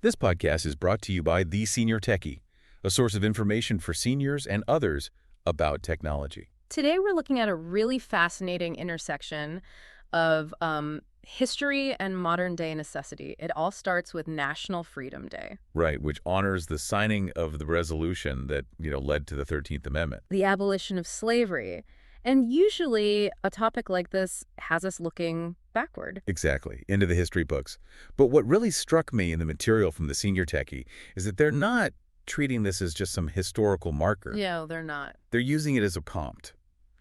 This podcast is brought to you by The Senior Techie, a source of information for seniors and others about technology. Today, we're looking at a really fascinating intersection of history and modern-day necessity. It all starts with National Freedom Day. Right, which honors the signing of the resolution that, led to the 13th Amendment. The abolition of slavery. And usually, a topic like this has us looking backward. Exactly, into the history books. But what really struck me in the material from The Senior Techie is that they're not treating this as just some historical marker. No, they're not. They're using it as a prompt,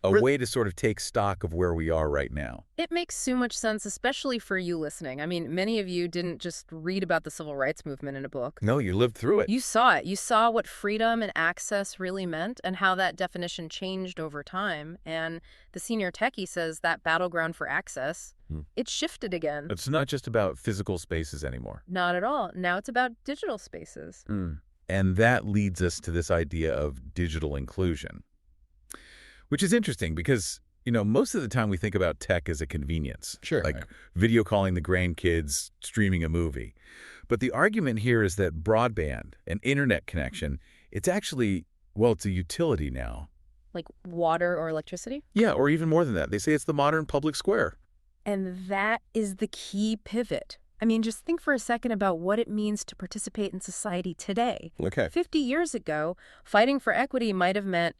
a way to sort of take stock of where we are right now. It makes so much sense, especially for you listening. I mean, many of you didn't just read about the civil rights movement in a book. No, you lived through it. You saw it. You saw what freedom and access really meant and how that definition changed over time. And the Senior Techie says that battleground for access, it shifted again. It's not just about physical spaces anymore. Not at all. Now it's about digital spaces. And that leads us to this idea of digital inclusion, which is interesting because, most of the time we think about tech as a convenience. Sure. Like video calling the grandkids, streaming a movie. But the argument here is that broadband and internet connection, it's actually, it's a utility now. Like water or electricity? Yeah, or even more than that. They say it's the modern public square. And that is the key pivot. I mean, just think for a second about what it means to participate in society today. Okay. 50 years ago, fighting for equity might have meant,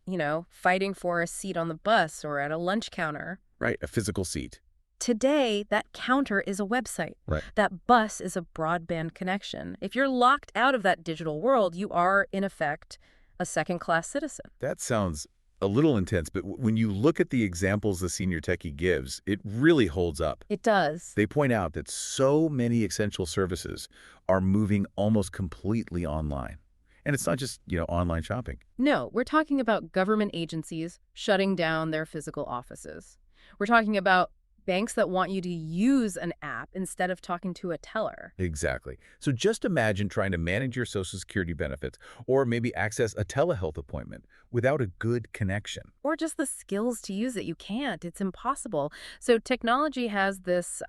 fighting for a seat on the bus or at a lunch counter. Right, a physical seat. Today, that counter is a website. Right. That bus is a broadband connection. If you're locked out of that digital world, you are, in effect, a second-class citizen. That sounds a little intense, but when you look at the examples the Senior Techie gives, it really holds up. It does. They point out that so many essential services are moving almost completely online. And it's not just, online shopping. No, we're talking about government agencies shutting down their physical offices. We're talking about banks that want you to use an app instead of talking to a teller. Exactly. So just imagine trying to manage your Social Security benefits or maybe access a telehealth appointment without a good connection. Or just the skills to use it. You can't. It's impossible. So technology has this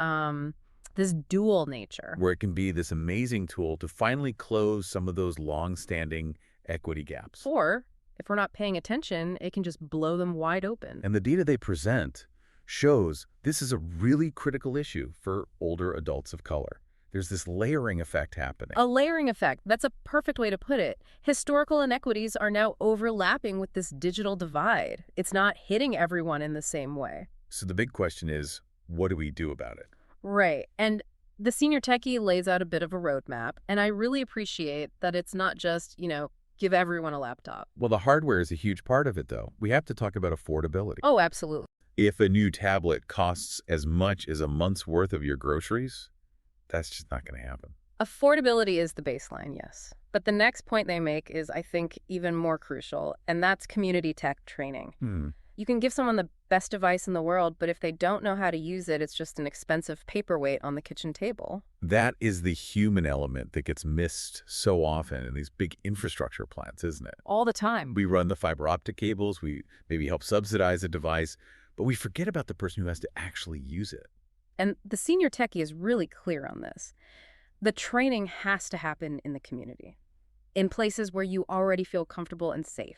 dual nature. Where it can be this amazing tool to finally close some of those long-standing equity gaps. Or, if we're not paying attention, it can just blow them wide open. And the data they present shows this is a really critical issue for older adults of color. There's this layering effect happening. A layering effect. That's a perfect way to put it. Historical inequities are now overlapping with this digital divide. It's not hitting everyone in the same way. So the big question is, what do we do about it? Right. And the Senior Techie lays out a bit of a roadmap, and I really appreciate that it's not just, give everyone a laptop. Well, the hardware is a huge part of it, though. We have to talk about affordability. Oh, absolutely. If a new tablet costs as much as a month's worth of your groceries, that's just not going to happen. Affordability is the baseline, yes. But the next point they make is, I think, even more crucial, and that's community tech training. You can give someone the best device in the world, but if they don't know how to use it, it's just an expensive paperweight on the kitchen table. That is the human element that gets missed so often in these big infrastructure plans, isn't it? All the time. We run the fiber optic cables, we maybe help subsidize a device, but we forget about the person who has to actually use it. And the Senior Techie is really clear on this. The training has to happen in the community, in places where you already feel comfortable and safe.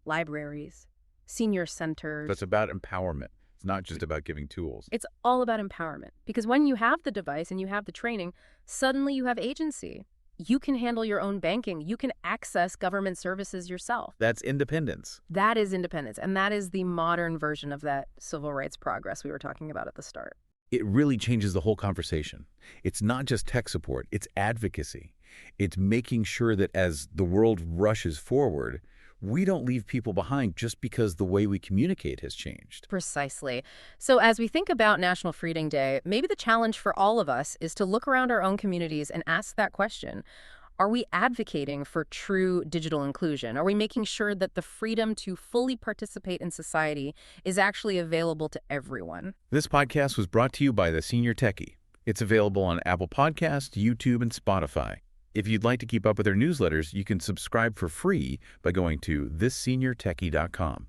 Libraries, senior centers. That's about empowerment. It's not just about giving tools. It's all about empowerment. Because when you have the device and you have the training, suddenly you have agency. You can handle your own banking. You can access government services yourself. That's independence. That is independence. And that is the modern version of that civil rights progress we were talking about at the start. It really changes the whole conversation. It's not just tech support. It's advocacy. It's making sure that as the world rushes forward, we don't leave people behind just because the way we communicate has changed. Precisely. So as we think about National Freedom Day, maybe the challenge for all of us is to look around our own communities and ask that question. Are we advocating for true digital inclusion? Are we making sure that the freedom to fully participate in society is actually available to everyone? This podcast was brought to you by The Senior Techie. It's available on Apple Podcasts, YouTube, and Spotify. If you'd like to keep up with our newsletters, you can subscribe for free by going to thisseniortechie.com.